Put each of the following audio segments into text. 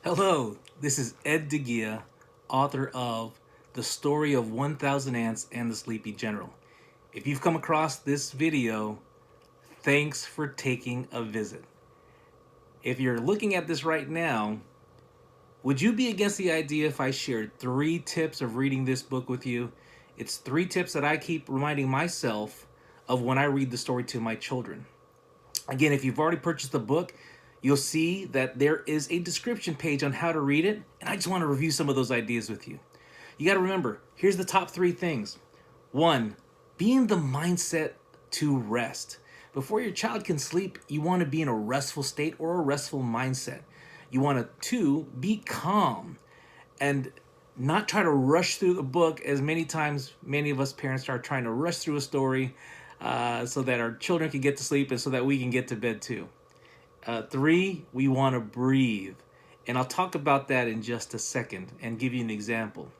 Hello, this is deGuia, author of The Story of 1000 Ants and the Sleepy General. If you've come across this video, thanks for taking a visit. If you're looking at this right now, would you be against the idea if I shared 3 tips of reading this book with you? It's 3 tips that I keep reminding myself of when I read the story to my children. Again, if you've already purchased the book, you'll see that there is a description page on how to read it, and I just want to review some of those ideas with you. You got to remember, here's the top 3 things. 1, be in the mindset to rest. Before your child can sleep, you want to be in a restful state or a restful mindset. You want to, 2, be calm and not try to rush through the book as many times many of us parents are trying to rush through a story so that our children can get to sleep and so that we can get to bed too. 3, we want to breathe. And I'll talk about that in just a second and give you an example.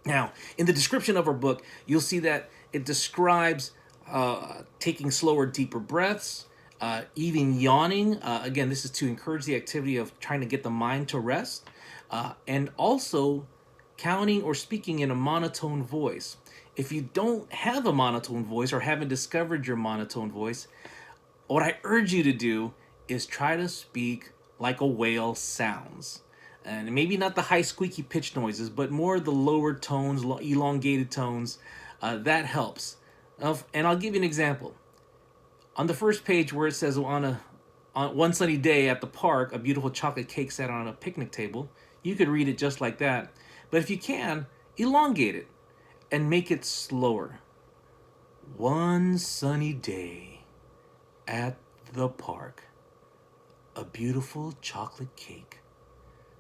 Now, in the description of our book, you'll see that it describes taking slower, deeper breaths, even yawning. Again, this is to encourage the activity of trying to get the mind to rest, and also counting or speaking in a monotone voice. If you don't have a monotone voice or haven't discovered your monotone voice, what I urge you to do is try to speak like a whale sounds. And maybe not the high squeaky pitch noises, but more the lower tones, elongated tones. That helps. And I'll give you an example. On the first page where it says on one sunny day at the park, a beautiful chocolate cake sat on a picnic table, you could read it just like that. But if you can, elongate it and make it slower. One sunny day at the park, a beautiful chocolate cake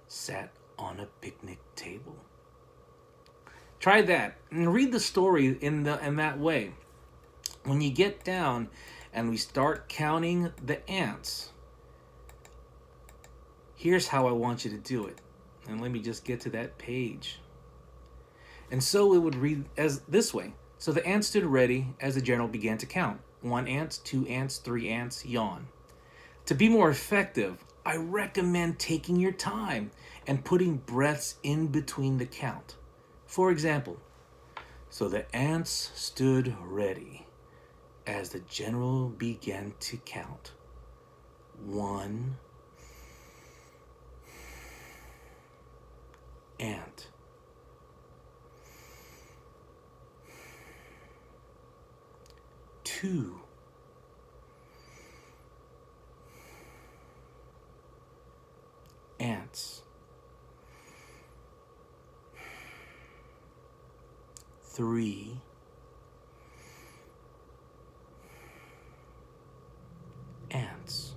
sat on a picnic table. Try that and read the story in that way. When you get down and we start counting the ants, here's how I want you to do it. And let me just get to that page. And so it would read as this way. So the ants stood ready as the general began to count. 1 ant, 2 ants, 3 ants, yawn. To be more effective, I recommend taking your time and putting breaths in between the count. For example, so the ants stood ready as the general began to count. 1 ant. 2 ants. 3 ants.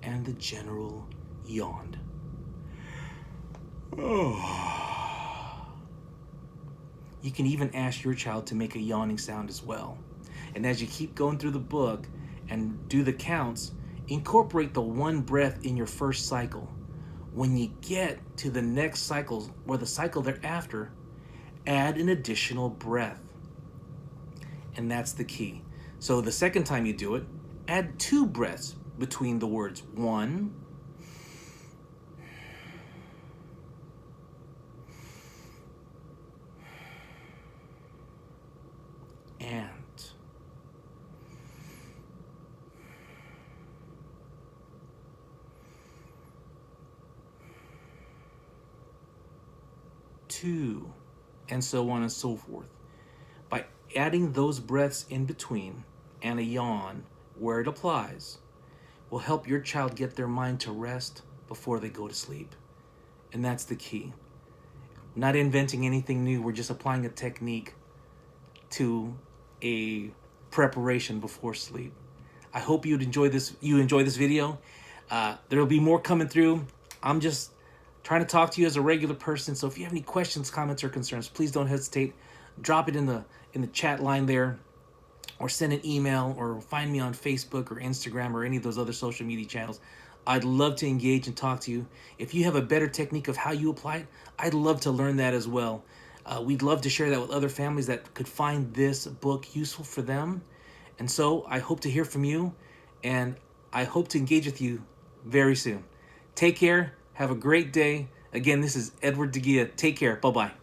And the general yawned. You can even ask your child to make a yawning sound as well. And as you keep going through the book and do the counts, incorporate the 1 breath in your first cycle. When you get to the next cycle or the cycle thereafter, add an additional breath. And that's the key. So the second time you do it, add 2 breaths between the words 1 and 2, and so on and so forth. By adding those breaths in between and a yawn where it applies will help your child get their mind to rest before they go to sleep. And that's the key. Not inventing anything new, we're just applying a technique to a preparation before sleep. I hope you enjoy this video. There'll be more coming through. I'm just trying to talk to you as a regular person. So if you have any questions, comments, or concerns, please don't hesitate. Drop it in the chat line there, or send an email, or find me on Facebook or Instagram or any of those other social media channels. I'd love to engage and talk to you. If you have a better technique of how you apply it, I'd love to learn that as well. We'd love to share that with other families that could find this book useful for them. And so I hope to hear from you. And I hope to engage with you very soon. Take care. Have a great day. Again, this is Edward deGuia. Take care. Bye-bye.